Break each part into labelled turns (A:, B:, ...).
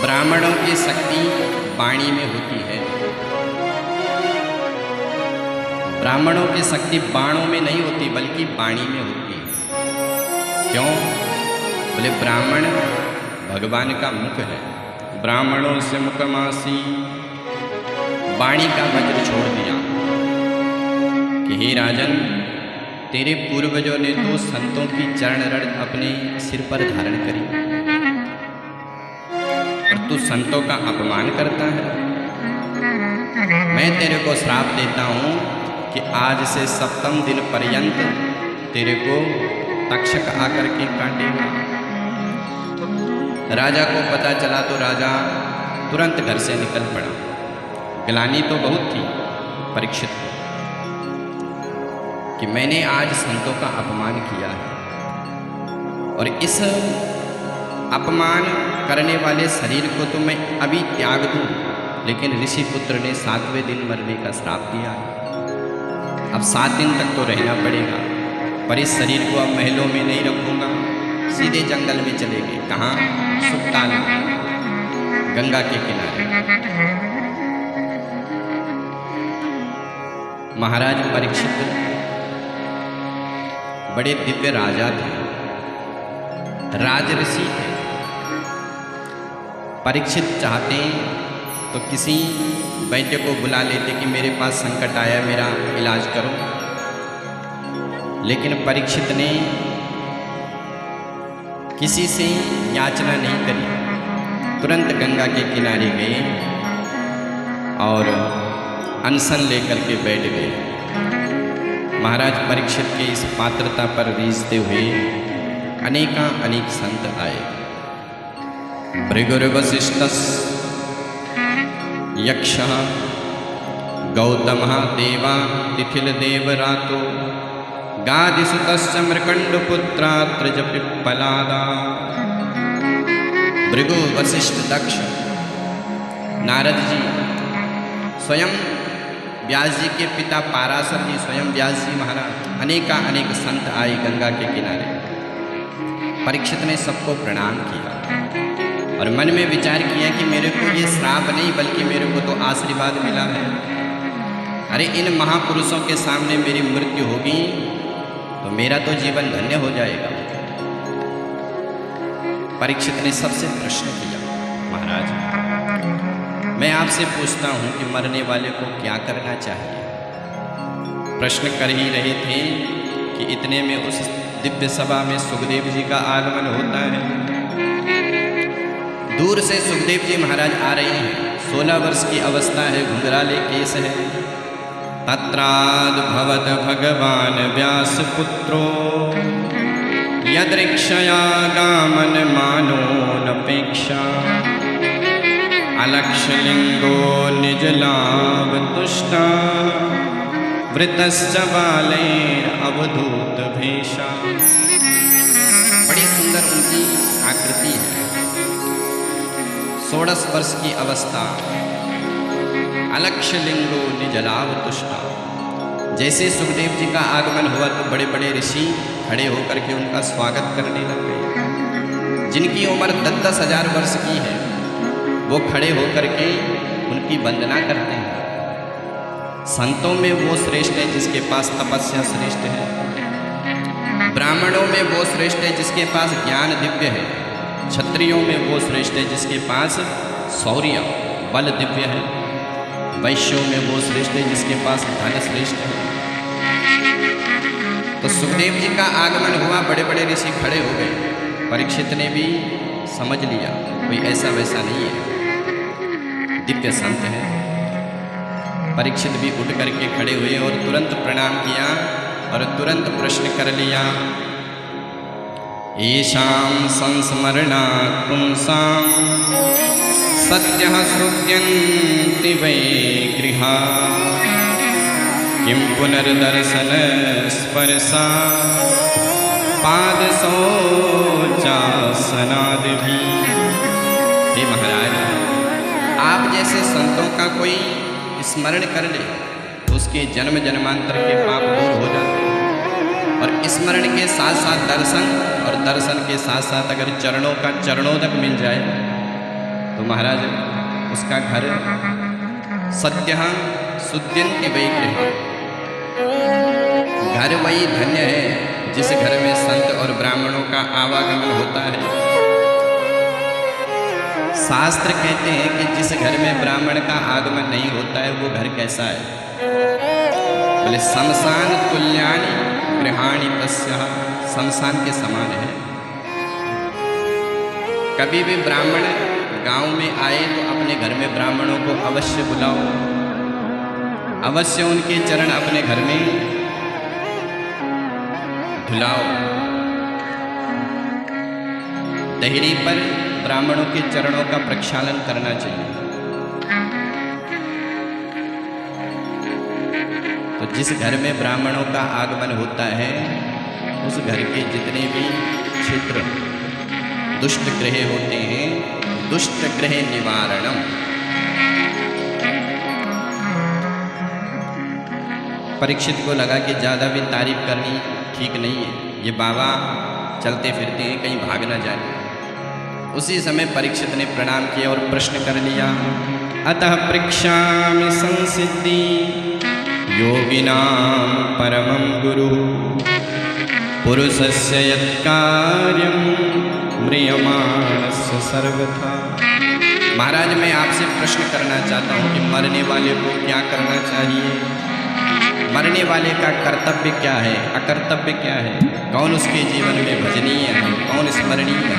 A: ब्राह्मणों की शक्ति वाणी में होती है। ब्राह्मणों की शक्ति बाणों में नहीं होती बल्कि वाणी में होती है। क्यों? बोले ब्राह्मण भगवान का मुख है। ब्राह्मणों से मुखमासी, वाणी का वज्र छोड़ दिया कि हे राजन, तेरे पूर्वजों ने तो संतों की चरण रड़ अपने सिर पर धारण करी और तू संतों का अपमान करता है। मैं तेरे को श्राप देता हूँ कि आज से 7वें दिन पर्यंत तेरे को तक्षक आकर के काटेगा। राजा को पता चला तो राजा तुरंत घर से निकल पड़ा। ग्लानि तो बहुत थी परीक्षित को कि मैंने आज संतों का अपमान किया है और इस अपमान करने वाले शरीर को तो मैं अभी त्याग दूं, लेकिन ऋषि पुत्र ने 7वें दिन मरने का श्राप दिया है। अब 7 दिन तक तो रहना पड़ेगा, पर इस शरीर को अब महलों में नहीं रखूंगा, सीधे जंगल में चले गए। कहाँ? सुक्ताल, गंगा के किनारे। महाराज परीक्षित बड़े दिव्य राजा थे, राजऋषि थे। परीक्षित चाहते तो किसी वैद्य को बुला लेते कि मेरे पास संकट आया, मेरा इलाज करो, लेकिन परीक्षित ने किसी से याचना नहीं करी। तुरंत गंगा के किनारे गए और अनशन लेकर के बैठ गए। महाराज परीक्षित के इस पात्रता पर रीझते हुए अनेक संत आए। भृगुर्वसिष्ठस् यक्षः गौतमः देवा तिथिलदेवरातो गादिसुतश्च मृकण्डपुत्रात्रज पिप्पलादा। भृगु, वशिष्ठ, दक्ष, नारद जी, स्वयं व्यास जी के पिता पाराशर जी, स्वयं व्यास जी महाराज, अनेक संत आए गंगा के किनारे। परीक्षित ने सबको प्रणाम किया और मन में विचार किया कि मेरे को ये श्राप नहीं बल्कि मेरे को तो आशीर्वाद मिला है। अरे इन महापुरुषों के सामने मेरी मृत्यु होगी तो मेरा तो जीवन धन्य हो जाएगा। परीक्षित ने सबसे प्रश्न किया, महाराज मैं आपसे पूछता हूं कि मरने वाले को क्या करना चाहिए। प्रश्न कर ही रहे थे कि इतने में उस दिव्य सभा में सुखदेव जी का आगमन होता है। दूर से सुखदेव जी महाराज आ रहे हैं। 16 वर्ष की अवस्था है, घुंघराले केस है। तत्राद्भवत भगवान व्यास पुत्रो यदृक्षया गामन मानो नपेक्षा अलक्षलिंगो निजलाभ तुष्टा वृतश्च बालेर अवधूत भेषा। बड़ी सुंदर उनकी आकृति है। 16 वर्ष की अवस्था, अलक्षलिंगो निजलाभ तुष्टा। जैसे सुखदेव जी का आगमन हुआ तो बड़े बड़े ऋषि खड़े होकर के उनका स्वागत करने लग गए। जिनकी उम्र 10-10 हजार वर्ष की है वो खड़े होकर के उनकी वंदना करते हैं। संतों में वो श्रेष्ठ है जिसके पास तपस्या श्रेष्ठ है। ब्राह्मणों में वो श्रेष्ठ है जिसके पास ज्ञान दिव्य है। क्षत्रियों में वो श्रेष्ठ है जिसके पास शौर्य बल दिव्य है। वैश्यों में वो श्रेष्ठ है जिसके पास धन श्रेष्ठ है। तो सुखदेव जी का आगमन हुआ, बड़े बड़े ऋषि खड़े हो गए। परीक्षित ने भी समझ लिया कोई ऐसा वैसा नहीं है, दिव्य संत है। परीक्षित भी उठ करके खड़े हुए और तुरंत प्रणाम किया और तुरंत प्रश्न कर लिया। येषां संस्मरणात् पुंसां सत्यः श्रुत्यन्ति वै गृहा किं पुनर्दर्शन स्पर्शा पादशौचासनादि। हे महाराज, आप जैसे संतों का कोई स्मरण कर ले तो उसके जन्म जन्मांतर के पाप दूर हो जाते हैं। और स्मरण के साथ साथ दर्शन, और दर्शन के साथ साथ अगर चरणों का चरणोदक मिल जाए तो महाराज उसका घर सद्यः सुद्यन्ति वै गृहम्, घर वही धन्य है जिस घर में संत और ब्राह्मणों का आवागमन होता है। शास्त्र कहते हैं कि जिस घर में ब्राह्मण का आगमन नहीं होता है वो घर कैसा है। बोले शमशान तुल्यानि गृहाणि तस्यः, शमशान के समान है। कभी भी ब्राह्मण गांव में आए तो अपने घर में ब्राह्मणों को अवश्य बुलाओ, अवश्य उनके चरण अपने घर में धुलाओ। दहरी पर ब्राह्मणों के चरणों का प्रक्षालन करना चाहिए। तो जिस घर में ब्राह्मणों का आगमन होता है उस घर के जितने भी क्षेत्र दुष्ट ग्रह होते हैं, दुष्ट ग्रह निवारणम। परीक्षित को लगा कि ज़्यादा भी तारीफ करनी ठीक नहीं है, ये बाबा चलते फिरते हैं कहीं भाग ना जाए। उसी समय परीक्षित ने प्रणाम किया और प्रश्न कर लिया, अतः पृच्छामि संसिद्धि योगिनां परमं गुरु पुरुषस्य यत्कार्यं म्रियमाणस्य सर्वथा। महाराज मैं आपसे प्रश्न करना चाहता हूँ कि मरने वाले को क्या करना चाहिए, मरने वाले का कर्तव्य क्या है, अकर्तव्य क्या है, कौन उसके जीवन में भजनीय है, कौन स्मरणीय है,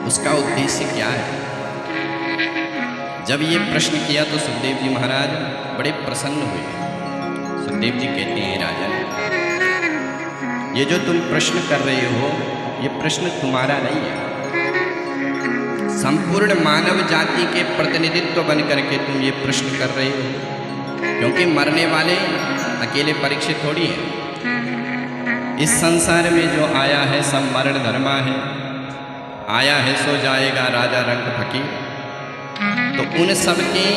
A: उसका उद्देश्य क्या है। जब ये प्रश्न किया तो सुखदेव जी महाराज बड़े प्रसन्न हुए। सुखदेव जी कहते हैं, राजन ये जो तुम प्रश्न कर रहे हो ये प्रश्न तुम्हारा नहीं है, संपूर्ण मानव जाति के प्रतिनिधित्व बन करके तुम ये प्रश्न कर रहे हो। क्योंकि मरने वाले अकेले परीक्षित थोड़ी है। इस संसार में जो आया है सब मरण धर्मा है, आया है सो जाएगा राजा रंग फकीर। तो उन सब के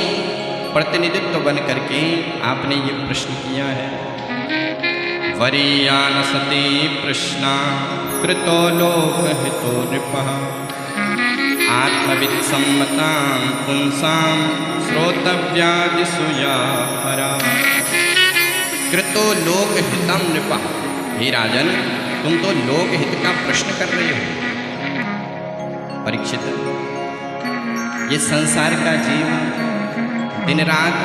A: प्रतिनिधित्व बन करके आपने ये प्रश्न किया है। वरीयान सती प्रश्ना कृतो लोकहितो नृपः आत्मवित् सम्मतां पुंसां श्रोतव्यादिषु या परा। कृतो लोकहितं नृपः, हे राजन तुम तो लोकहित का प्रश्न कर रहे हो। परीक्षित ये संसार का जीव दिन रात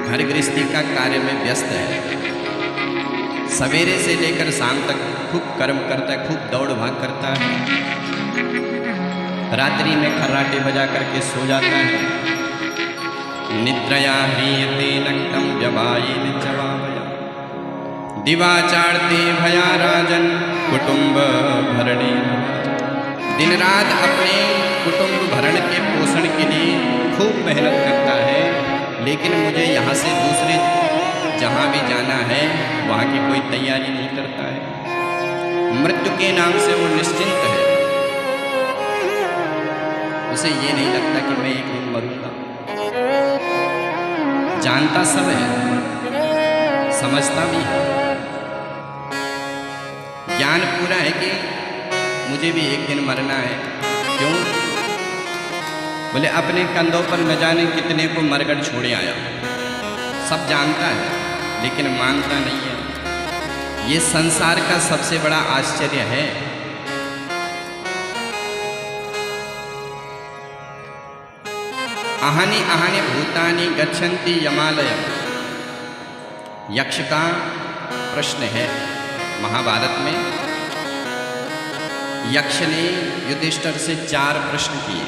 A: घर गृहस्थी का कार्य में व्यस्त है। सवेरे से लेकर शाम तक खूब कर्म करता है, खूब दौड़ भाग करता है, रात्रि में खर्राटे बजा करके सो जाता है। निद्रया ह्रियते नक्तं व्यवायेन चवावया दिवाचारते भया राजन कुटुंब भरणे। दिन रात अपने कुटुंब भरण के पोषण के लिए खूब मेहनत करता है, लेकिन मुझे यहाँ से दूसरे जहाँ भी जाना है वहाँ की कोई तैयारी नहीं करता है। मृत्यु के नाम से वो निश्चिंत है, उसे ये नहीं लगता कि मैं एक दिन मरूंगा। जानता सब है, समझता भी है, ज्ञान पूरा है कि मुझे भी एक दिन मरना है। क्यों? बोले अपने कंधों पर न जाने कितने को मरकर छोड़े आया। सब जानता है लेकिन मानता नहीं है। ये संसार का सबसे बड़ा आश्चर्य है। अहानि अहानि भूतानि गच्छन्ति यमालयम्। यक्ष का प्रश्न है महाभारत में। यक्ष ने युधिष्ठिर से 4 प्रश्न किए।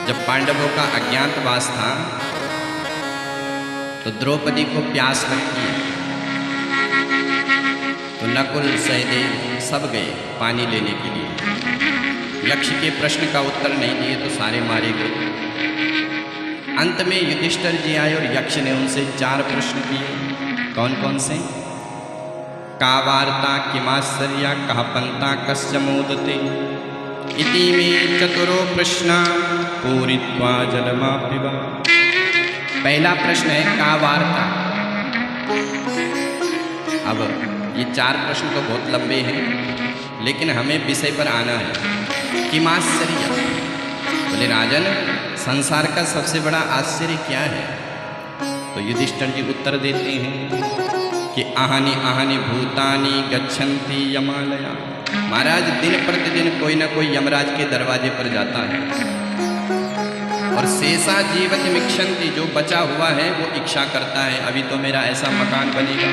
A: जब पांडवों का अज्ञातवास था तो द्रौपदी को प्यास लगती, तो नकुल सहदेव सब गए पानी लेने के लिए। यक्ष के प्रश्न का उत्तर नहीं दिए तो सारे मारे गए। अंत में युधिष्ठिर जी आए और यक्ष ने उनसे 4 प्रश्न किए। कौन कौन से? का वार्ता किमाश्चर्या कः पंता कस्य मोदते इति में चतुरो प्रश्ना पूरित्वा जलमापिबा। पहला प्रश्न है का वार्ता। अब ये 4 प्रश्न तो बहुत लंबे हैं, लेकिन हमें विषय पर आना है। किमाश्चर्य, बोले राजन संसार का सबसे बड़ा आश्चर्य क्या है? तो युधिष्ठिर जी उत्तर देते हैं कि आहनि आहनि भूतानि गच्छन्ति यमालया। महाराज दिन प्रतिदिन कोई ना कोई यमराज के दरवाजे पर जाता है, और शेषा जीवति मिक्षन्ति, जो बचा हुआ है वो इच्छा करता है अभी तो मेरा ऐसा मकान बनेगा,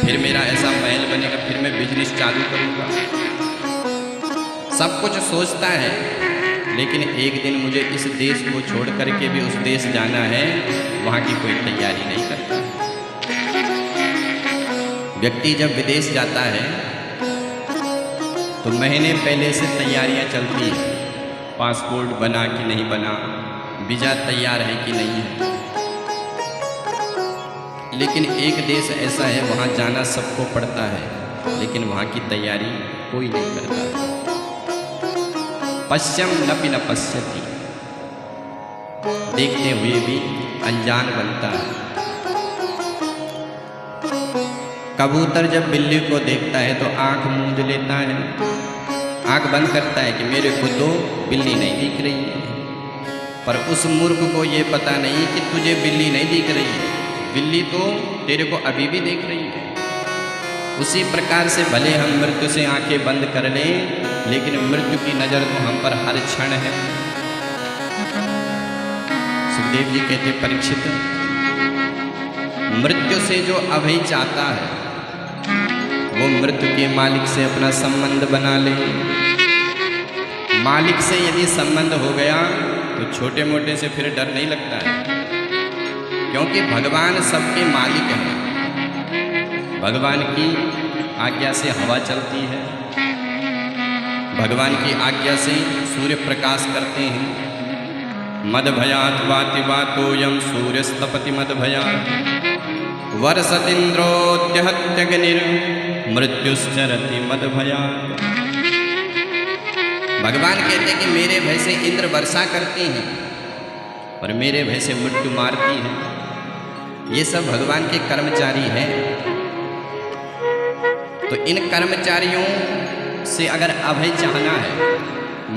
A: फिर मेरा ऐसा महल बनेगा, फिर मैं बिजनेस चालू करूँगा। सब कुछ सोचता है, लेकिन एक दिन मुझे इस देश को छोड़ करके भी उस देश जाना है, वहाँ की कोई तैयारी नहीं करता। व्यक्ति जब विदेश जाता है तो महीने पहले से तैयारियां चलती हैं, पासपोर्ट बना कि नहीं बना, वीज़ा तैयार है कि नहीं है। लेकिन एक देश ऐसा है वहाँ जाना सबको पड़ता है, लेकिन वहाँ की तैयारी कोई नहीं करता। पश्चिम नपि न पश्यति, देखते हुए भी अनजान बनता है। कबूतर जब बिल्ली को देखता है तो आंख मूंद लेता है, आंख बंद करता है कि मेरे को तो बिल्ली नहीं दिख रही है, पर उस मूर्ख को ये पता नहीं कि तुझे बिल्ली नहीं दिख रही है, बिल्ली तो तेरे को अभी भी देख रही है। उसी प्रकार से भले हम मृत्यु से आंखें बंद कर लें, लेकिन मृत्यु की नज़र तो हम पर हर क्षण है। सुखदेव जी कहते परीक्षित, मृत्यु से जो अभय चाहता है वो मृत्यु के मालिक से अपना संबंध बना ले। मालिक से यदि संबंध हो गया तो छोटे मोटे से फिर डर नहीं लगता है, क्योंकि भगवान सबके मालिक हैं। भगवान की आज्ञा से हवा चलती है, भगवान की आज्ञा से सूर्य प्रकाश करते हैं। मद भयात वाति वातोयम सूर्यस्तपति मद भयात वर्षतीन्द्रोद्यहत्यग्निर मृत्युश्चरति मद भयात। भगवान कहते हैं कि मेरे भय से इंद्र वर्षा करती हैं और मेरे भय से मृत्यु मारती है। ये सब भगवान के कर्मचारी हैं। तो इन कर्मचारियों से अगर अभय चाहना है,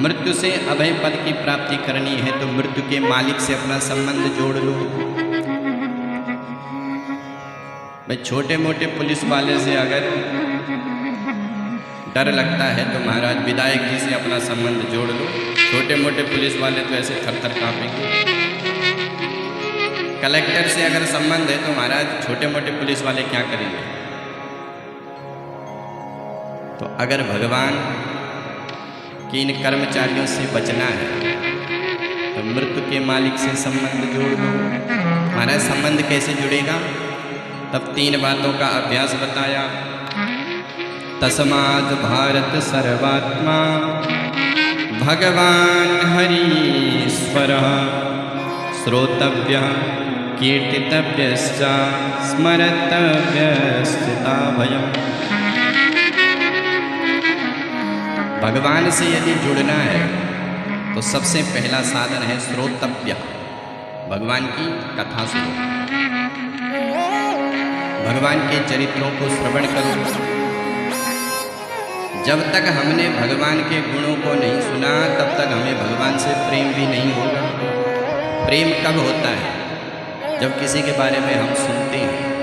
A: मृत्यु से अभय पद की प्राप्ति करनी है, तो मृत्यु के मालिक से अपना संबंध जोड़ लो। भाई छोटे मोटे पुलिस वाले से अगर डर लगता है तो महाराज विधायक जी से अपना संबंध जोड़ लो। छोटे मोटे पुलिस वाले तो ऐसे थर थर कांपेंगे। कलेक्टर से अगर संबंध है तो महाराज छोटे मोटे पुलिस वाले क्या करेंगे। तो अगर भगवान के इन कर्मचारियों से बचना है तो मृत्यु के मालिक से संबंध जोड़ दो। महाराज संबंध कैसे जुड़ेगा? तब 3 बातों का अभ्यास बताया। तस्मात् भारत सर्वात्मा भगवान हरीश्वरः श्रोतव्यः कीर्तितव्यश्च स्मर्तव्यस्थिताभयम्। भगवान से यदि जुड़ना है तो सबसे पहला साधन है श्रोतव्य। भगवान की कथा सुनो, भगवान के चरित्रों को श्रवण करो। जब तक हमने भगवान के गुणों को नहीं सुना तब तक हमें भगवान से प्रेम भी नहीं होगा। प्रेम कब होता है? जब किसी के बारे में हम सुनते हैं।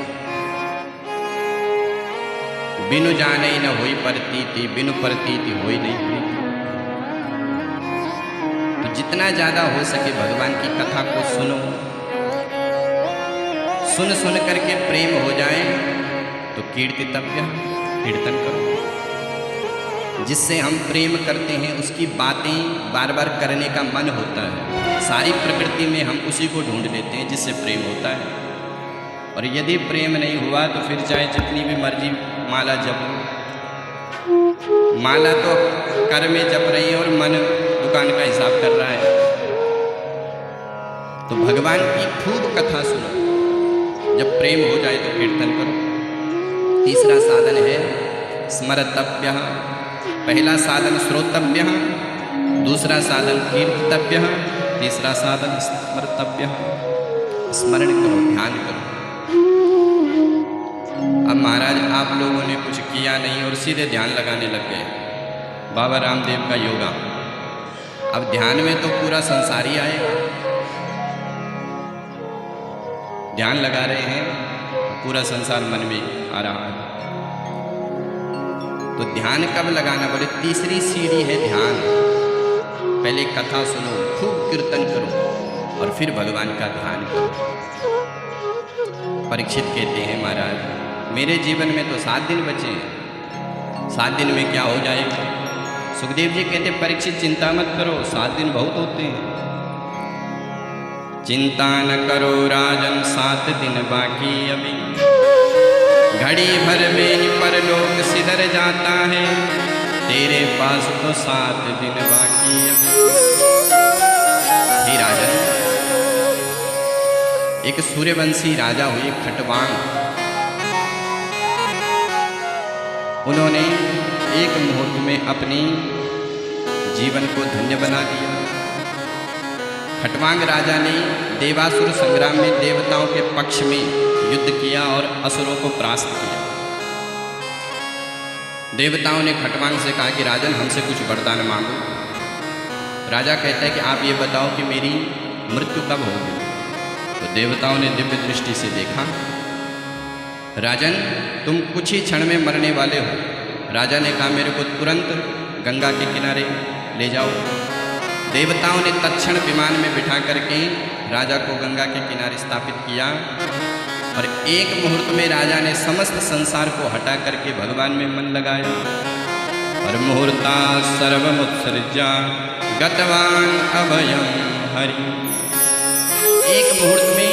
A: बिनु जाने न होई प्रतीति, बिनु प्रतीति होई नहीं प्रीति। तो जितना ज़्यादा हो सके भगवान की कथा को सुनो। सुन सुन करके प्रेम हो जाए तो कीर्तितव्य, कीर्तन करो। जिससे हम प्रेम करते हैं उसकी बातें बार बार करने का मन होता है। सारी प्रकृति में हम उसी को ढूंढ लेते हैं जिससे प्रेम होता है। और यदि प्रेम नहीं हुआ तो फिर चाहे जितनी भी मर्जी माला जप, माला तो कर में जप रही है और मन दुकान का हिसाब कर रहा है। तो भगवान की खूब कथा सुनो। जब प्रेम हो जाए तो कीर्तन करो। तीसरा साधन है स्मर्तव्य। पहला साधन श्रोतव्य, दूसरा साधन कीर्तितव्य, तीसरा साधन स्मर्तव्य। स्मरण करो, ध्यान करो। अब महाराज आप लोगों ने कुछ किया नहीं और सीधे ध्यान लगाने लग गए। बाबा रामदेव का योगा अब ध्यान में तो पूरा संसार ही आएगा। ध्यान लगा रहे हैं, पूरा संसार मन में आ रहा है। तो ध्यान कब लगाना? बोले तीसरी सीढ़ी है ध्यान। पहले कथा सुनो, खूब कीर्तन करो और फिर भगवान का ध्यान करो। परीक्षित कहते हैं, महाराज मेरे जीवन में तो 7 दिन बचे हैं, 7 दिन में क्या हो जाएगा? सुखदेव जी कहते, परीक्षित चिंता मत करो, 7 दिन बहुत होते हैं। चिंता न करो राजन, 7 दिन बाकी अभी, घड़ी भर में परलोक सिधर जाता है, तेरे पास तो 7 दिन बाकी अभी। हे राजन, एक सूर्यवंशी राजा हुए खटवांग, उन्होंने एक मुहूर्त में अपनी जीवन को धन्य बना दिया। खटवांग राजा ने देवासुर संग्राम में देवताओं के पक्ष में युद्ध किया और असुरों को परास्त किया। देवताओं ने खटवांग से कहा कि राजन हमसे कुछ वरदान मांगो। राजा कहता है कि आप ये बताओ कि मेरी मृत्यु कब होगी? तो देवताओं ने दिव्य दृष्टि से देखा, राजन तुम कुछ ही क्षण में मरने वाले हो। राजा ने कहा मेरे को तुरंत गंगा के किनारे ले जाओ। देवताओं ने तत्क्षण विमान में बिठा करके राजा को गंगा के किनारे स्थापित किया और एक मुहूर्त में राजा ने समस्त संसार को हटा करके भगवान में मन लगाया। और मुहूर्ता सर्वमुत्सृज्य गतवान अभयम हरि, एक मुहूर्त में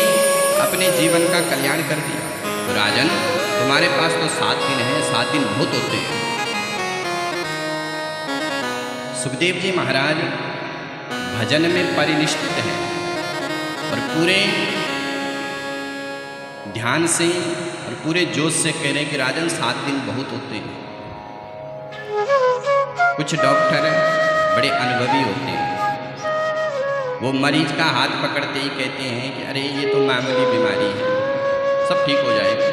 A: अपने जीवन का कल्याण कर दिया। तो राजन तुम्हारे पास तो 7 दिन है, 7 दिन बहुत होते हैं। सुखदेव जी महाराज भजन में परिनिष्ठित हैं और पूरे ध्यान से और पूरे जोश से कह रहे हैं कि राजन 7 दिन बहुत होते हैं। कुछ डॉक्टर बड़े अनुभवी होते हैं, वो मरीज का हाथ पकड़ते ही कहते हैं कि अरे ये तो मामूली बीमारी है, सब ठीक हो जाएगा।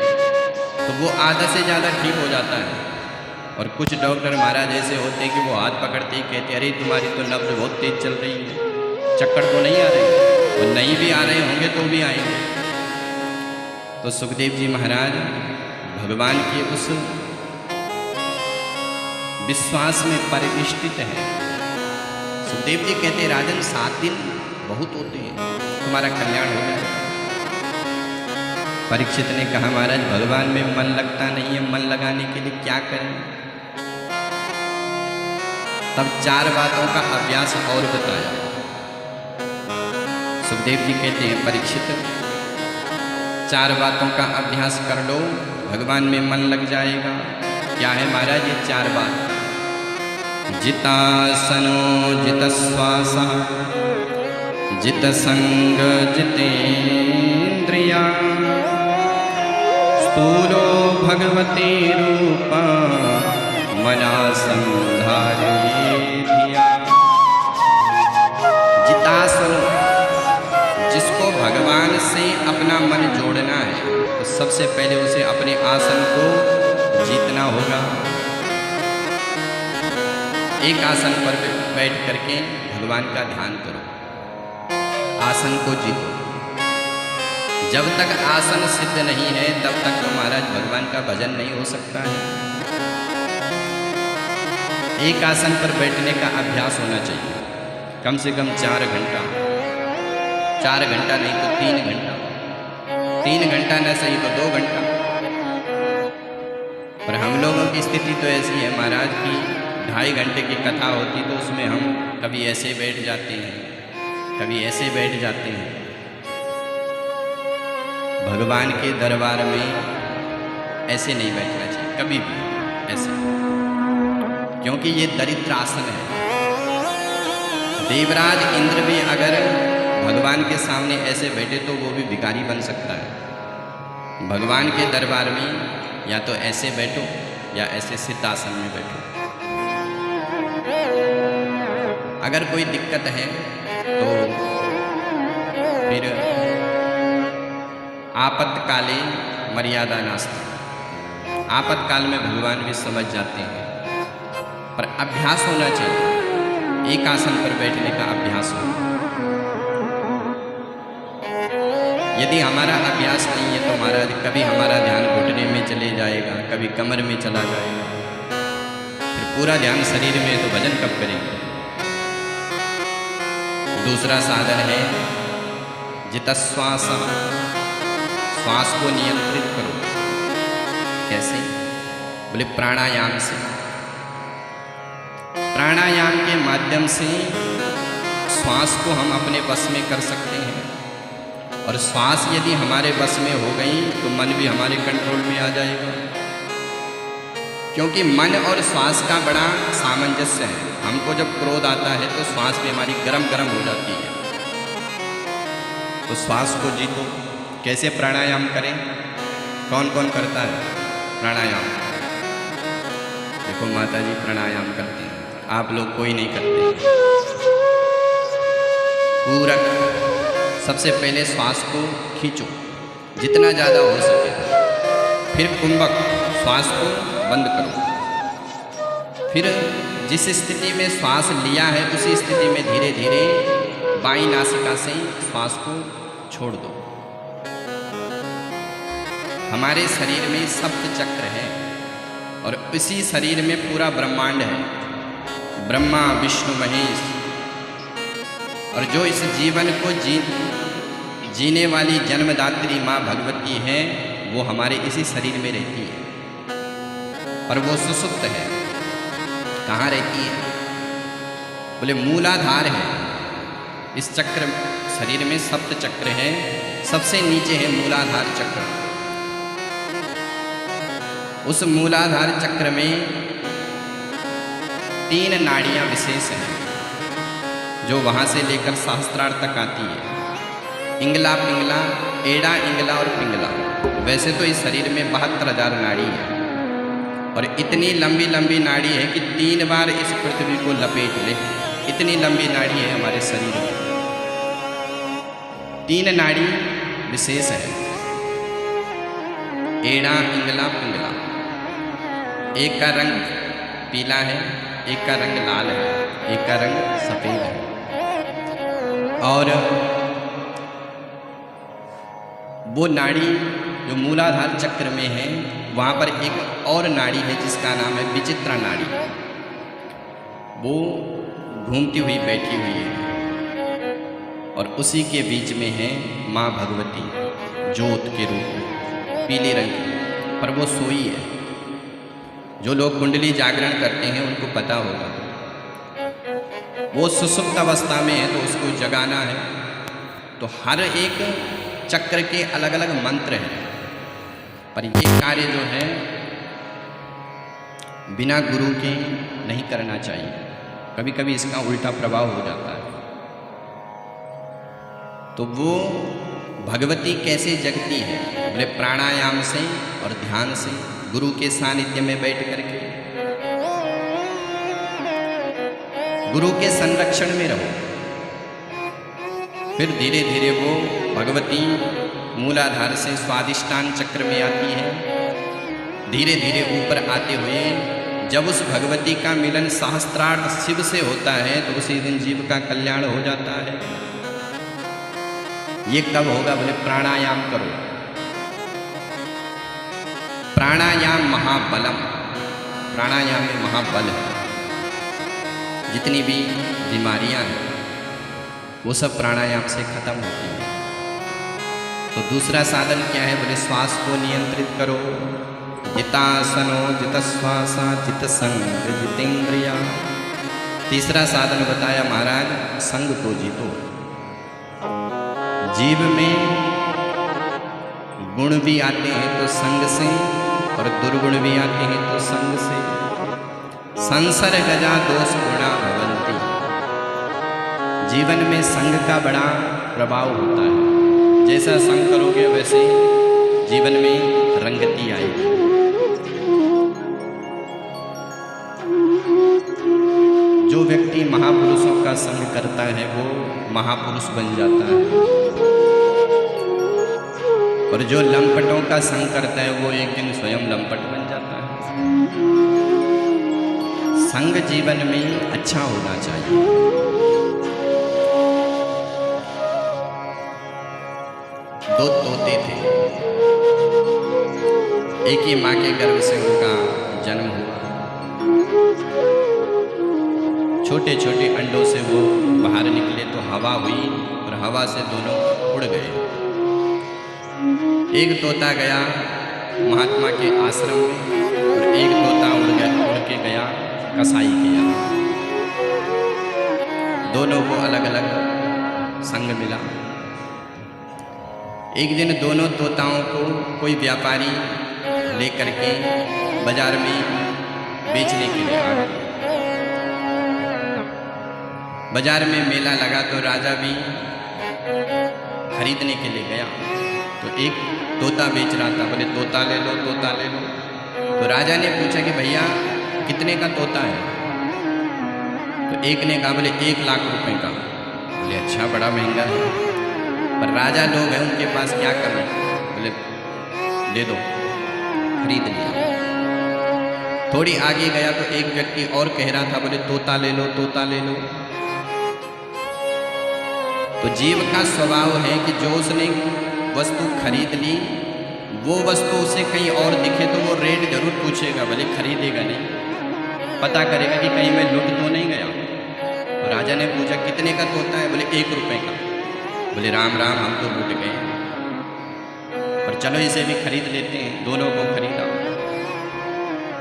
A: तो वो आधा से ज़्यादा ठीक हो जाता है। और कुछ डॉक्टर महाराज ऐसे होते हैं कि वो हाथ पकड़ते ही कहते हैं अरे तुम्हारी तो नब्ज बहुत तेज चल रही है, चक्कर तो नहीं आ रहे, और नहीं भी आ रहे होंगे तो भी आएंगे। तो सुखदेव जी महाराज भगवान के उस विश्वास में परिनिष्ठित हैं। सुखदेव जी कहते हैं राजन 7 दिन बहुत होते हैं, तुम्हारा कल्याण हो जाएगा। परीक्षित ने कहा महाराज भगवान में मन लगता नहीं है, मन लगाने के लिए क्या करें? तब 4 बातों का अभ्यास और बताया। सुखदेव जी कहते हैं परीक्षित 4 बातों का अभ्यास कर लो, भगवान में मन लग जाएगा। क्या है महाराज ये 4 बात? जितासनो जितश्वासः जितसंग जितेन्द्रिया स्थूलो भगवती रूपा मना संधारे धिया। जितासनो, जिसको भगवान से अपना मन जोड़ना है तो सबसे पहले उसे अपने आसन को जीतना होगा। एक आसन पर बैठ करके भगवान का ध्यान करो, आसन को जीतो। जब तक आसन सिद्ध नहीं है तब तक तो महाराज भगवान का भजन नहीं हो सकता है। एक आसन पर बैठने का अभ्यास होना चाहिए, कम से कम 4 घंटा, 4 घंटा नहीं तो 3 घंटा, 3 घंटा न सही तो 2 घंटा। पर हम लोगों की स्थिति तो ऐसी है महाराज की 2.5 घंटे की कथा होती तो उसमें हम कभी ऐसे बैठ जाते हैं, कभी ऐसे बैठ जाते हैं। भगवान के दरबार में ऐसे नहीं बैठना चाहिए कभी भी, ऐसे, क्योंकि ये दरिद्र आसन है। देवराज इंद्र भी अगर भगवान के सामने ऐसे बैठे तो वो भी भिखारी बन सकता है। भगवान के दरबार में या तो ऐसे बैठो या ऐसे सिद्ध आसन में बैठो। अगर कोई दिक्कत है तो फिर आपत्काले मर्यादा नास्ति, आपातकाल में भगवान भी समझ जाते हैं। पर अभ्यास होना चाहिए, एक आसन पर बैठने का अभ्यास हो। यदि हमारा अभ्यास नहीं है तो कभी हमारा ध्यान घुटने में चले जाएगा, कभी कमर में चला जाएगा, फिर पूरा ध्यान शरीर में, तो भजन कब करेंगे। दूसरा साधन है जितश्वास, श्वास को नियंत्रित करो। कैसे? बोले प्राणायाम से। प्राणायाम के माध्यम से श्वास को हम अपने बस में कर सकते हैं, और श्वास यदि हमारे बस में हो गई तो मन भी हमारे कंट्रोल में आ जाएगा। क्योंकि मन और श्वास का बड़ा सामंजस्य है। हमको जब क्रोध आता है तो श्वास भी हमारी गरम गरम हो जाती है। तो श्वास को जीतो। कैसे प्राणायाम करें? कौन कौन करता है प्राणायाम? देखो माता जी प्राणायाम करते हैं, आप लोग कोई नहीं करते। पूरक, सबसे पहले श्वास को खींचो जितना ज़्यादा हो सके, फिर कुंभक, श्वास को बंद करो। फिर जिस स्थिति में श्वास लिया है उसी स्थिति में धीरे धीरे बाईं नासिका से श्वास को छोड़ दो। हमारे शरीर में सप्त चक्र है और इसी शरीर में पूरा ब्रह्मांड है, ब्रह्मा विष्णु महेश। और जो इस जीवन को जीने वाली जन्मदात्री माँ भगवती है, वो हमारे इसी शरीर में रहती है। और वो सुसुप्त है। कहाँ रहती है? बोले मूलाधार है। इस चक्र, शरीर में सप्त चक्र है, सबसे नीचे है मूलाधार चक्र। उस मूलाधार चक्र में 3 नाड़ियाँ विशेष हैं, जो वहाँ से लेकर सहस्त्रार तक आती है। इंगला, पिंगला, एड़ा, इंगला और पिंगला। वैसे तो इस शरीर में 72,000 नाड़ी है, और इतनी लंबी लंबी नाड़ी है कि 3 बार इस पृथ्वी को लपेट ले। इतनी लंबी नाड़ी है हमारे शरीर में। 3 नाड़ी विशेष है, एड़ा, इंगला, पिंगला। एक का रंग पीला है, एक का रंग लाल है, एक का रंग सफेद है। और वो नाड़ी जो मूलाधार चक्र में है, वहाँ पर एक और नाड़ी है जिसका नाम है विचित्रा नाड़ी। वो घूमती हुई बैठी हुई है, और उसी के बीच में है माँ भगवती ज्योत के रूप में, पीले रंग की। पर वो सोई है। जो लोग कुंडली जागरण करते हैं उनको पता होगा। वो सुसुप्त अवस्था में है तो उसको जगाना है। तो हर एक चक्र के अलग अलग मंत्र हैं, पर ये कार्य जो है बिना गुरु के नहीं करना चाहिए। कभी कभी इसका उल्टा प्रभाव हो जाता है। तो वो भगवती कैसे जगती है? बोले प्राणायाम से और ध्यान से, गुरु के सानिध्य में बैठ करके, गुरु के संरक्षण में रहो। फिर धीरे धीरे वो भगवती मूलाधार से स्वादिष्टान चक्र में आती है। धीरे धीरे ऊपर आते हुए जब उस भगवती का मिलन सहस्त्रार्थ शिव से होता है तो उसी दिन जीव का कल्याण हो जाता है। ये कब होगा? बोले प्राणायाम करो। प्राणायाम महाबलम, प्राणायाम में महाबल है। जितनी भी बीमारियां हैं वो सब प्राणायाम से खत्म होती हैं। तो दूसरा साधन क्या है? बोले श्वास को नियंत्रित करो। जितासनो जितश्वासा जितसंग जितेंद्रिया। तीसरा साधन बताया महाराज, संग को जीतो। जीव में गुण भी आते हैं तो संग से, और दुर्गुण भी आते हैं तो संग से। संसर्गजा दोष गुणा भवन्ति। जीवन में संग का बड़ा प्रभाव होता है। जैसा संग करोगे वैसे जीवन में रंगती आएगी। जो व्यक्ति महापुरुषों का संग करता है वो महापुरुष बन जाता है, और जो लंपटों का संग करता है वो एक दिन स्वयं लंपट बन जाता है। संग जीवन में अच्छा होना चाहिए। दो तोते थे, एक ही माँ के गर्भ से उनका जन्म हुआ। छोटे छोटे अंडों से वो बाहर निकले तो हवा हुई और हवा से दोनों उड़ गए। एक तोता गया महात्मा के आश्रम में और एक तोता उड़ के गया कसाई के यहाँ। दोनों को अलग अलग संग मिला। एक दिन दोनों तोताओं को कोई व्यापारी लेकर के बाजार में बेचने के लिए आ गए। बाजार में मेला लगा तो राजा भी खरीदने के लिए गया। तो एक तोता बेच रहा था, बोले तोता ले लो, तोता ले लो। तो राजा ने पूछा कि भैया कितने का तोता है? तो एक ने कहा बोले 1 लाख रुपए का। बोले अच्छा, बड़ा महंगा है, पर राजा लोग हैं, उनके पास क्या करें? बोले दे दो, खरीद लिया। थोड़ी आगे गया तो एक व्यक्ति और कह रहा था, बोले तोता ले लो, तोता ले लो। तो जीव का स्वभाव है कि जो उसने वस्तु खरीद ली, वो वस्तु उसे कहीं और दिखे तो वो रेट जरूर पूछेगा, भले खरीदेगा नहीं, पता करेगा कि कहीं मैं लूट तो नहीं गया। तो राजा ने पूछा कितने का तोता है? बोले 1 रुपए का। बोले राम राम, हम तो लूट गए, पर चलो इसे भी खरीद लेते हैं। दोनों को खरीदा।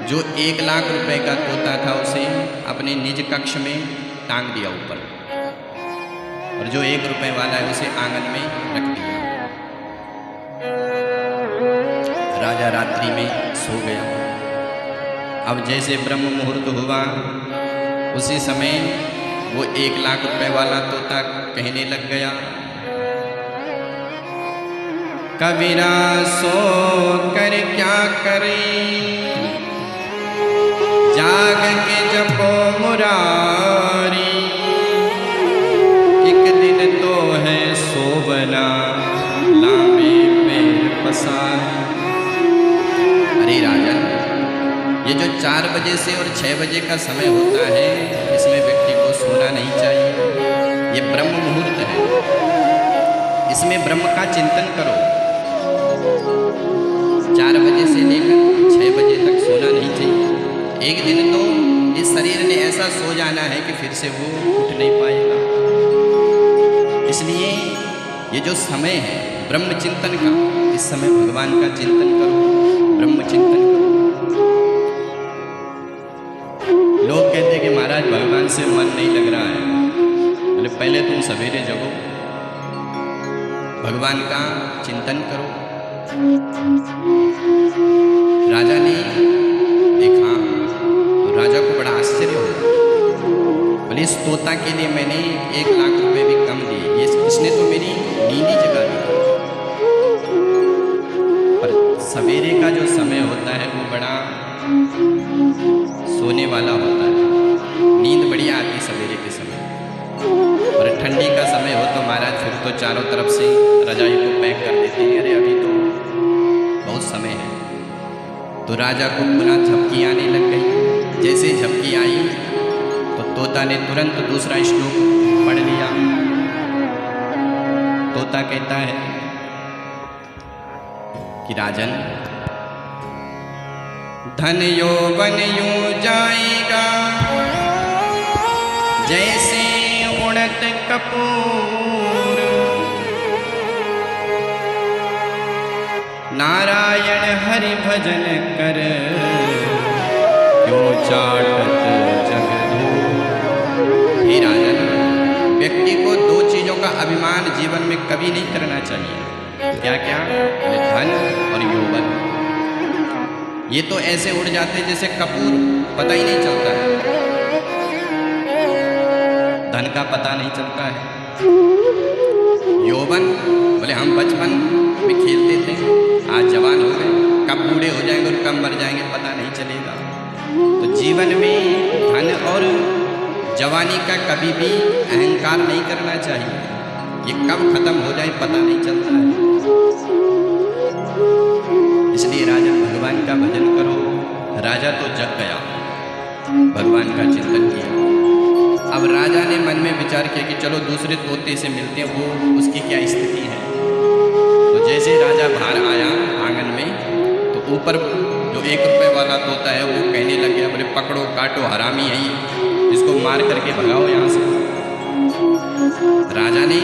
A: जो 1 लाख रुपए का तोता था उसे अपने निज कक्ष में टांग दिया ऊपर, और जो 1 रुपए वाला है उसे आंगन में रख दिया। राजा रात्रि में सो गया। अब जैसे ब्रह्म मुहूर्त हुआ, उसी समय वो 1 लाख रुपए वाला तोता कहने लग गया, कबीरा सो कर क्या करे, जाग के जपो मुरारी, एक दिन तो है सोबना, लावे पैर पसार। अरे राजन, ये जो 4 बजे से और 6 बजे का समय होता है, इसमें व्यक्ति को सोना नहीं चाहिए। ये ब्रह्म मुहूर्त है, इसमें ब्रह्म का चिंतन करो। 4 बजे से लेकर 6 बजे तक सोना नहीं चाहिए। एक दिन तो इस शरीर ने ऐसा सो जाना है कि फिर से वो उठ नहीं पाएगा। इसलिए ये जो समय है ब्रह्म चिंतन का, इस समय भगवान का चिंतन करो, ब्रह्म चिंतन करो। लोग कहते कि महाराज भगवान से मन नहीं लग रहा है। बोले पहले तुम सवेरे जगो, भगवान का चिंतन करो। राजा ने देखा तो राजा को बड़ा आश्चर्य हुआ। बोले इस तोता के लिए मैंने 1 लाख रुपए भी कम दिए, इसने तो मेरी नींद ही जगा दी। पर सवेरे का जो समय होता है वो बड़ा सोने वाला होता है, नींद बढ़िया आती सवेरे के समय। और ठंडी का समय हो तो महाराज फिर तो चारों तरफ से रजाई को पैक कर देते हैं, अरे अभी तो बहुत समय है। तो राजा को पुनः झपकी आने लग गई। जैसे झपकी आई तो तोता ने तुरंत दूसरा श्लोक पढ़ लिया। तोता कहता है कि राजन, धन यौवन यूं जाएगा, जैसे उड़त कपूर, नारायण हरि भजन कर, क्यों चाटत जग धूर। हे राजन, व्यक्ति को 2 चीजों का अभिमान जीवन में कभी नहीं करना चाहिए। क्या क्या? धन और यौवन। ये तो ऐसे उड़ जाते जैसे कपूर, पता ही नहीं चलता है। धन का पता नहीं चलता है। यौवन, बोले हम बचपन में खेलते थे, आज जवान हो गए, कब बूढ़े हो जाएंगे और कब मर जाएंगे पता नहीं चलेगा। तो जीवन में धन और जवानी का कभी भी अहंकार नहीं करना चाहिए। ये कब खत्म हो जाए पता नहीं चलता है। इसलिए राजा भगवान का भजन करो। राजा तो जग गया, भगवान का चिंतन किया। अब राजा ने मन में विचार किया कि चलो दूसरे तोते से मिलते हैं, वो उसकी क्या स्थिति है। तो जैसे राजा बाहर आया आंगन में, तो ऊपर जो 1 रुपये वाला तोता है वो कहने लग गया, बोले पकड़ो काटो हरामी है ये, इसको मार करके भगाओ यहाँ से। राजा ने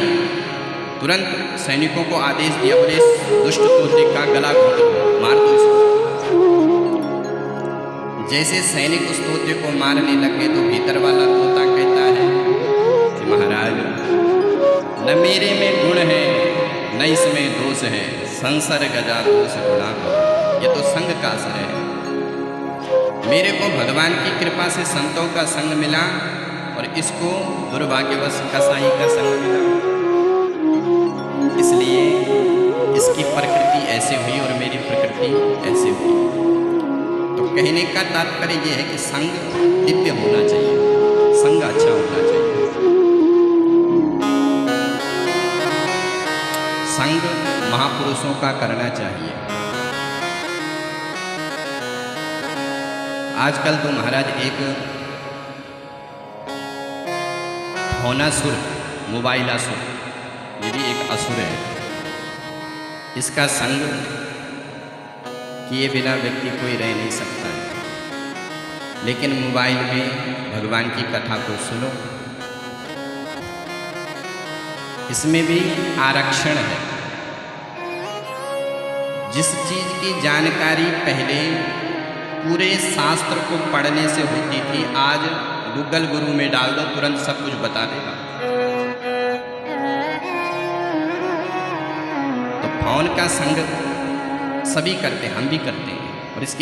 A: तुरंत सैनिकों को आदेश दिया, बोले इस दुष्ट तोते का गला घोट दो, मार दो इसको। जैसे सैनिक उस तोते को मारने लगे तो भीतर वाला तोता कहता है कि महाराज, न मेरे में गुण है न इसमें दोष है, संसर गजा दोष गुणा, ये तो संग का असर है। मेरे को भगवान की कृपा से संतों का संग मिला और इसको दुर्भाग्यवश कसाई का संग मिला, इसलिए इसकी प्रकृति ऐसे हुई और मेरी प्रकृति ऐसे हुई। तो कहने का तात्पर्य यह है कि संग दिव्य होना चाहिए, संग अच्छा होना चाहिए। संग महापुरुषों का करना चाहिए। आजकल तो महाराज एक होनासुर, मोबाइलासुर, ये भी एक असुर है। इसका संग किए बिना व्यक्ति कोई रह नहीं सकता है। लेकिन मोबाइल में भगवान की कथा को सुनो, इसमें भी आरक्षण है। जिस चीज की जानकारी पहले पूरे शास्त्र को पढ़ने से होती थी, आज गूगल गुरु में डाल दो, तुरंत सब कुछ बता देगा। तो फोन का संग सभी करते हैं, हम भी करते हैं।